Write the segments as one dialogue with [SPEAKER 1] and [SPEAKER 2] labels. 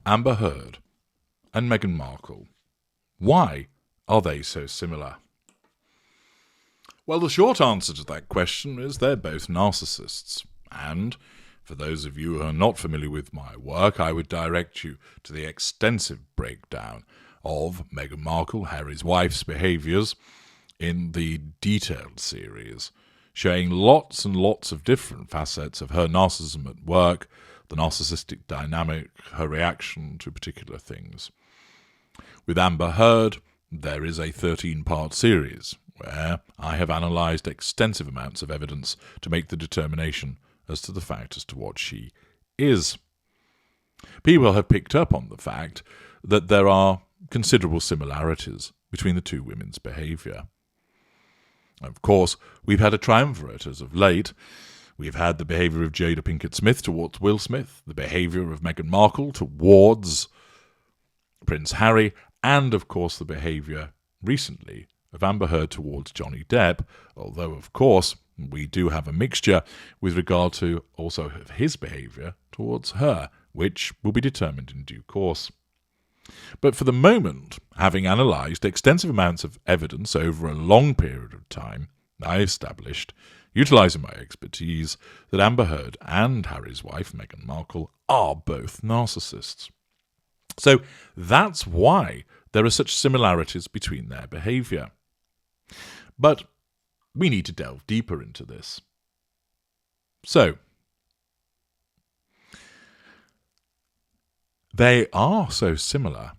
[SPEAKER 1] Amber Heard and Meghan Markle. Why are they so similar? Well, the short answer to that question is they're both narcissists. And for those of you who are not familiar with my work, I would direct you to the extensive breakdown of Meghan Markle, Harry's wife's behaviours, in the detailed series, showing lots and lots of different facets of her narcissism at work, the narcissistic dynamic, her reaction to particular things. With Amber Heard, there is a 13-part series where I have analysed extensive amounts of evidence to make the determination as to the fact as to what she is. People have picked up on the fact that there are considerable similarities between the two women's behaviour. Of course, we've had a triumvirate as of late. We've had the behaviour of Jada Pinkett Smith towards Will Smith, the behaviour of Meghan Markle towards Prince Harry, and of course the behaviour recently of Amber Heard towards Johnny Depp, although of course we do have a mixture with regard to also his behaviour towards her, which will be determined in due course. But for the moment, having analysed extensive amounts of evidence over a long period of time, I established, utilising my expertise, that Amber Heard and Harry's wife, Meghan Markle, are both narcissists. So that's why there are such similarities between their behaviour. But we need to delve deeper into this. So, they are so similar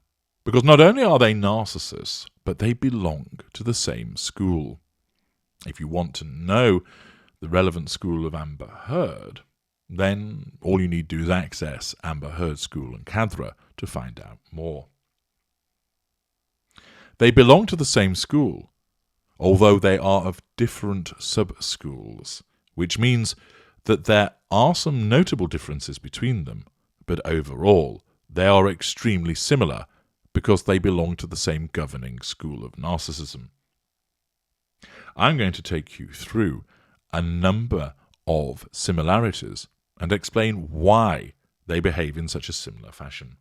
[SPEAKER 1] because not only are they narcissists, but they belong to the same school. If you want to know the relevant school of Amber Heard, then all you need to do is access Amber Heard School and Cadra to find out more. They belong to the same school, although they are of different sub-schools, which means that there are some notable differences between them, but overall they are extremely similar because they belong to the same governing school of narcissism. I'm going to take you through a number of similarities and explain why they behave in such a similar fashion.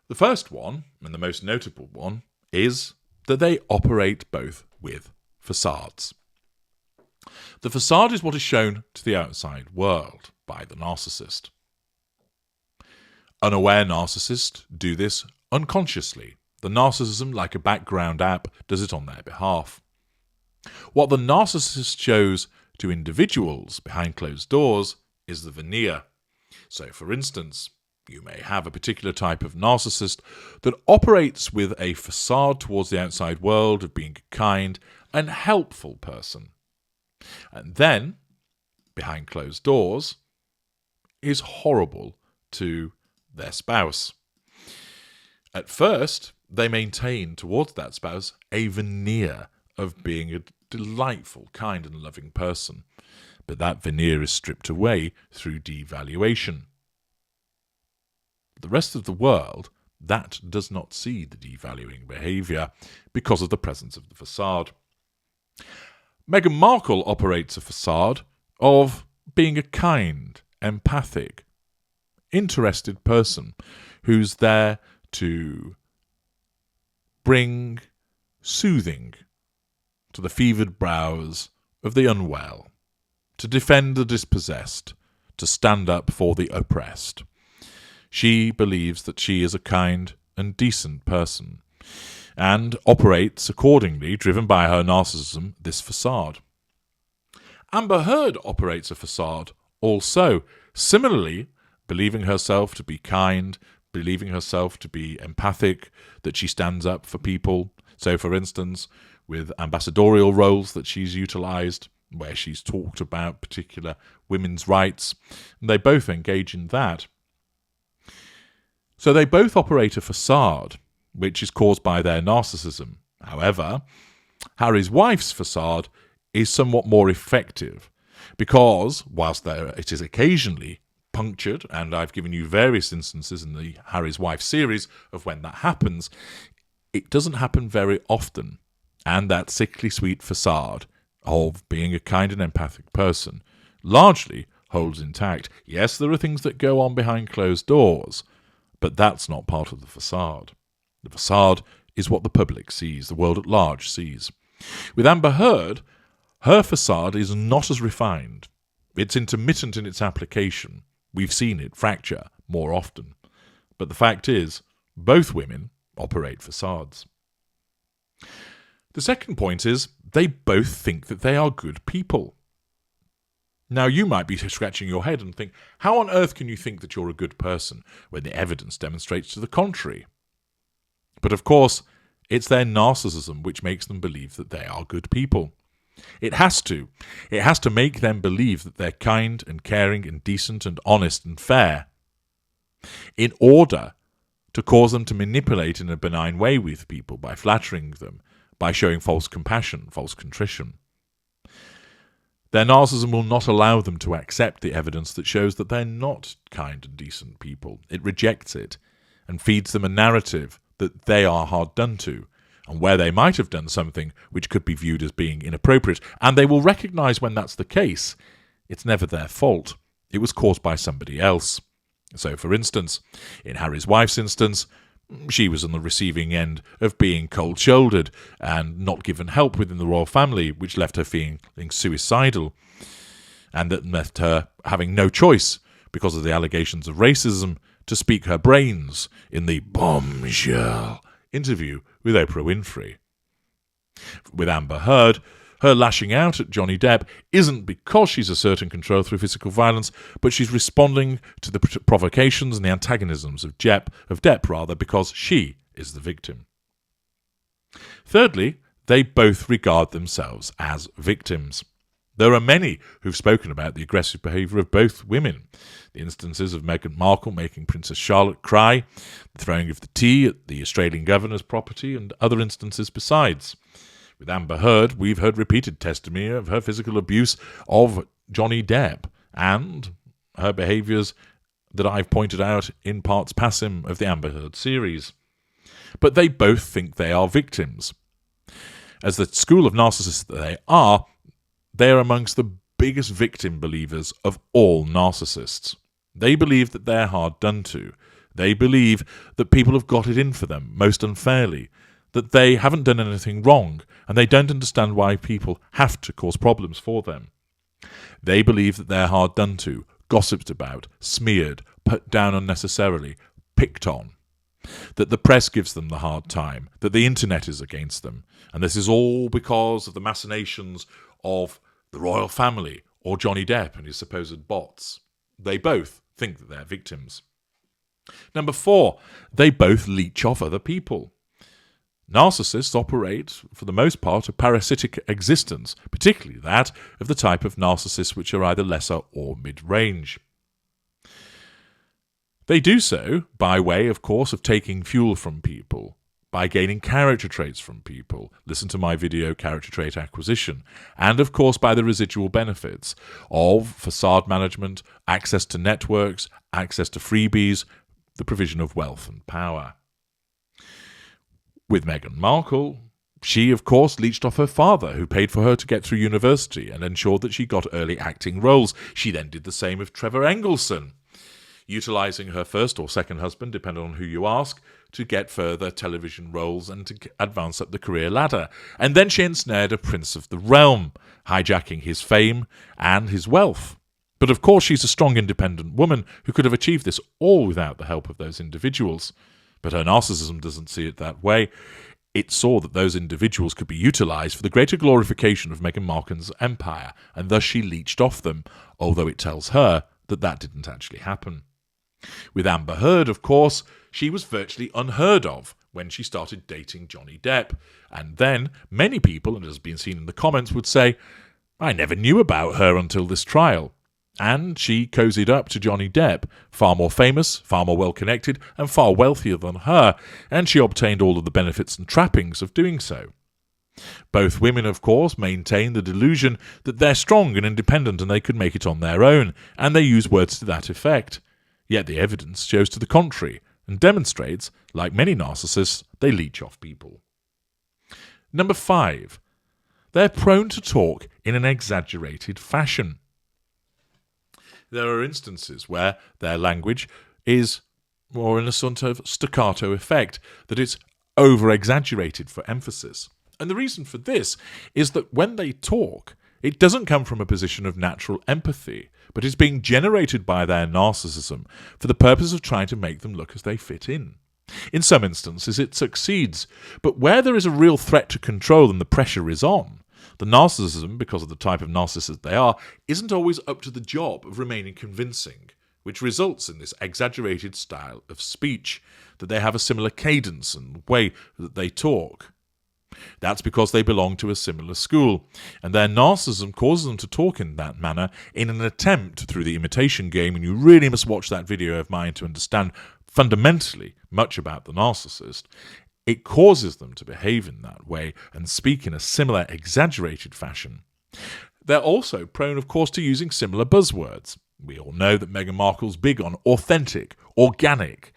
[SPEAKER 1] The first one, and the most notable one, is that they operate both with facades. The facade is what is shown to the outside world by the narcissist. Unaware narcissists do this unconsciously. The narcissism, like a background app, does it on their behalf. What the narcissist shows to individuals behind closed doors is the veneer. So, for instance, you may have a particular type of narcissist that operates with a facade towards the outside world of being a kind and helpful person. And then, behind closed doors, is horrible to their spouse. At first, they maintain towards that spouse a veneer of being a delightful, kind and loving person. But that veneer is stripped away through devaluation. The rest of the world, that does not see the devaluing behaviour because of the presence of the facade. Meghan Markle operates a facade of being a kind, empathic, interested person who's there to bring soothing to the fevered brows of the unwell, to defend the dispossessed, to stand up for the oppressed. She believes that she is a kind and decent person, and operates accordingly, driven by her narcissism, this facade. Amber Heard operates a facade also, similarly, believing herself to be kind, believing herself to be empathic, that she stands up for people. So, for instance, with ambassadorial roles that she's utilised, where she's talked about particular women's rights, and they both engage in that. So they both operate a facade, which is caused by their narcissism. However, Harry's wife's facade is somewhat more effective, because whilst it is occasionally punctured, and I've given you various instances in the Harry's wife series of when that happens, it doesn't happen very often. And that sickly sweet facade of being a kind and empathic person largely holds intact. Yes, there are things that go on behind closed doors, But that's not part of the facade. The facade is what the public sees, the world at large sees. With Amber Heard, her facade is not as refined. It's intermittent in its application. We've seen it fracture more often. But the fact is, both women operate facades. The second point is, they both think that they are good people. Now, you might be scratching your head and think, how on earth can you think that you're a good person when the evidence demonstrates to the contrary? But of course, it's their narcissism which makes them believe that they are good people. It has to. It has to make them believe that they're kind and caring and decent and honest and fair, in order to cause them to manipulate in a benign way with people by flattering them, by showing false compassion, false contrition. Their narcissism will not allow them to accept the evidence that shows that they're not kind and decent people. It rejects it and feeds them a narrative that they are hard done to, and where they might have done something which could be viewed as being inappropriate, and they will recognise when that's the case, it's never their fault. It was caused by somebody else. So, for instance, in Harry's wife's instance, she was on the receiving end of being cold-shouldered and not given help within the royal family, which left her feeling suicidal, and that left her having no choice, because of the allegations of racism, to speak her brains in the bombshell interview with Oprah Winfrey. With Amber Heard, her lashing out at Johnny Depp isn't because she's asserting control through physical violence, but she's responding to the provocations and the antagonisms of Depp, because she is the victim. Thirdly, they both regard themselves as victims. There are many who've spoken about the aggressive behaviour of both women. The instances of Meghan Markle making Princess Charlotte cry, the throwing of the tea at the Australian governor's property, and other instances besides. With Amber Heard, we've heard repeated testimony of her physical abuse of Johnny Depp and her behaviours that I've pointed out in parts passim of the Amber Heard series. But they both think they are victims. As the school of narcissists that they are amongst the biggest victim believers of all narcissists. They believe that they're hard done to. They believe that people have got it in for them most unfairly, that they haven't done anything wrong, and they don't understand why people have to cause problems for them. They believe that they're hard done to, gossiped about, smeared, put down unnecessarily, picked on, that the press gives them the hard time, that the internet is against them, and this is all because of the machinations of the royal family or Johnny Depp and his supposed bots. They both think that they're victims. Number 4, they both leech off other people. Narcissists operate, for the most part, a parasitic existence, particularly that of the type of narcissists which are either lesser or mid-range. They do so by way, of course, of taking fuel from people, by gaining character traits from people. Listen to my video, Character Trait Acquisition. And, of course, by the residual benefits of facade management, access to networks, access to freebies, the provision of wealth and power. With Meghan Markle, she, of course, leached off her father, who paid for her to get through university and ensured that she got early acting roles. She then did the same with Trevor Engelson, utilising her first or second husband, depending on who you ask, to get further television roles and to advance up the career ladder. And then she ensnared a prince of the realm, hijacking his fame and his wealth. But of course she's a strong, independent woman who could have achieved this all without the help of those individuals. But her narcissism doesn't see it that way. It saw that those individuals could be utilised for the greater glorification of Meghan Markle's empire, and thus she leached off them, although it tells her that that didn't actually happen. With Amber Heard, of course, she was virtually unheard of when she started dating Johnny Depp. And then many people, and it has been seen in the comments, would say, I never knew about her until this trial. And she cozied up to Johnny Depp, far more famous, far more well-connected, and far wealthier than her, and she obtained all of the benefits and trappings of doing so. Both women, of course, maintain the delusion that they're strong and independent and they could make it on their own, and they use words to that effect. Yet the evidence shows to the contrary, and demonstrates, like many narcissists, they leech off people. Number 5. They're prone to talk in an exaggerated fashion. There are instances where their language is or in a sort of staccato effect, that it's over-exaggerated for emphasis. And the reason for this is that when they talk, it doesn't come from a position of natural empathy, but it's being generated by their narcissism for the purpose of trying to make them look as they fit in. In some instances, it succeeds, but where there is a real threat to control and the pressure is on, the narcissism, because of the type of narcissist they are, isn't always up to the job of remaining convincing, which results in this exaggerated style of speech, that they have a similar cadence and way that they talk. That's because they belong to a similar school, and their narcissism causes them to talk in that manner in an attempt through the imitation game, and you really must watch that video of mine to understand fundamentally much about the narcissist. It causes them to behave in that way and speak in a similar exaggerated fashion. They're also prone, of course, to using similar buzzwords. We all know that Meghan Markle's big on authentic, organic,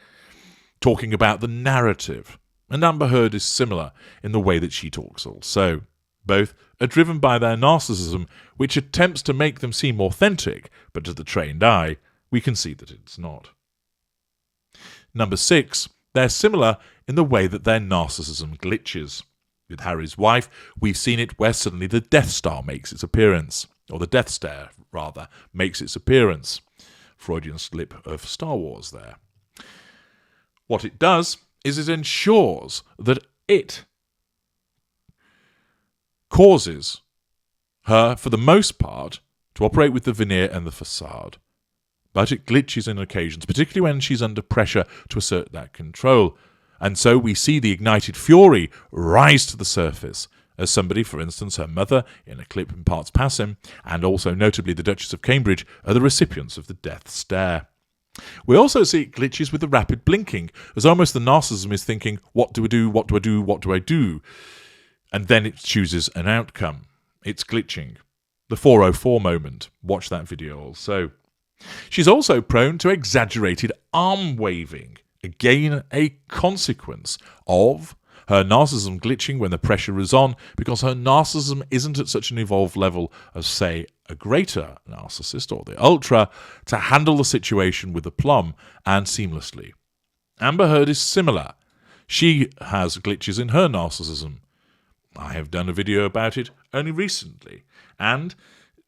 [SPEAKER 1] talking about the narrative. And Amber Heard is similar in the way that she talks also. Both are driven by their narcissism, which attempts to make them seem authentic, but to the trained eye, we can see that it's not. Number 6, they're similar in the way that their narcissism glitches. With Harry's wife, we've seen it where suddenly the Death Star makes its appearance, or the Death Stare, rather, makes its appearance. Freudian slip of Star Wars there. What it does is it ensures that it causes her, for the most part, to operate with the veneer and the facade. But it glitches on occasions, particularly when she's under pressure to assert that control. And so we see the ignited fury rise to the surface, as somebody, for instance, her mother, in a clip in parts passing, and also notably the Duchess of Cambridge, are the recipients of the death stare. We also see it glitches with the rapid blinking, as almost the narcissism is thinking, what do I do, what do I do, what do I do? And then it chooses an outcome. It's glitching. The 404 moment. Watch that video also. She's also prone to exaggerated arm waving. Again, a consequence of her narcissism glitching when the pressure is on, because her narcissism isn't at such an evolved level as, say, a greater narcissist or the ultra, to handle the situation with aplomb and seamlessly. Amber Heard is similar. She has glitches in her narcissism. I have done a video about it only recently, and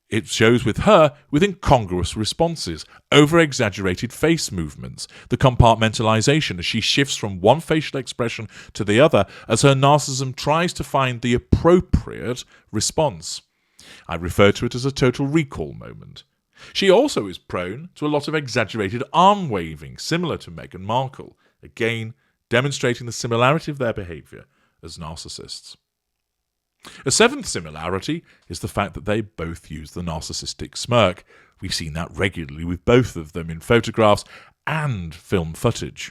[SPEAKER 1] it shows with her with incongruous responses, over-exaggerated face movements, the compartmentalization as she shifts from one facial expression to the other as her narcissism tries to find the appropriate response. I refer to it as a total recall moment. She also is prone to a lot of exaggerated arm waving, similar to Meghan Markle, again demonstrating the similarity of their behaviour as narcissists. A seventh similarity is the fact that they both use the narcissistic smirk. We've seen that regularly with both of them in photographs and film footage.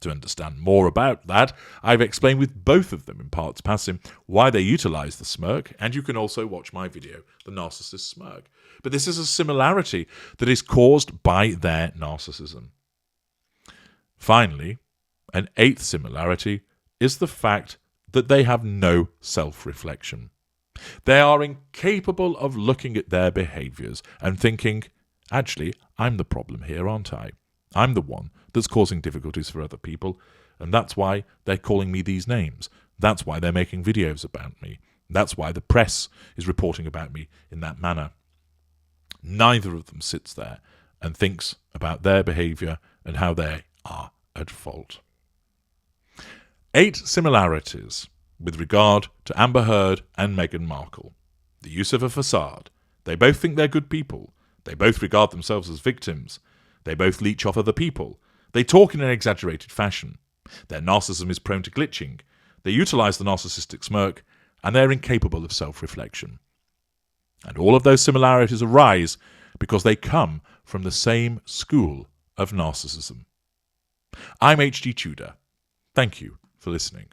[SPEAKER 1] To understand more about that, I've explained with both of them in parts passing why they utilise the smirk, and you can also watch my video, The Narcissist Smirk. But this is a similarity that is caused by their narcissism. Finally, an eighth similarity is the fact that they have no self-reflection. They are incapable of looking at their behaviours and thinking, actually, I'm the problem here, aren't I? I'm the one that's causing difficulties for other people, and that's why they're calling me these names. That's why they're making videos about me. That's why the press is reporting about me in that manner. Neither of them sits there and thinks about their behaviour and how they are at fault. 8 similarities with regard to Amber Heard and Meghan Markle. The use of a facade. They both think they're good people. They both regard themselves as victims. They both leech off other people. They talk in an exaggerated fashion. Their narcissism is prone to glitching. They utilise the narcissistic smirk, and they're incapable of self-reflection. And all of those similarities arise because they come from the same school of narcissism. I'm H.G. Tudor. Thank you for listening.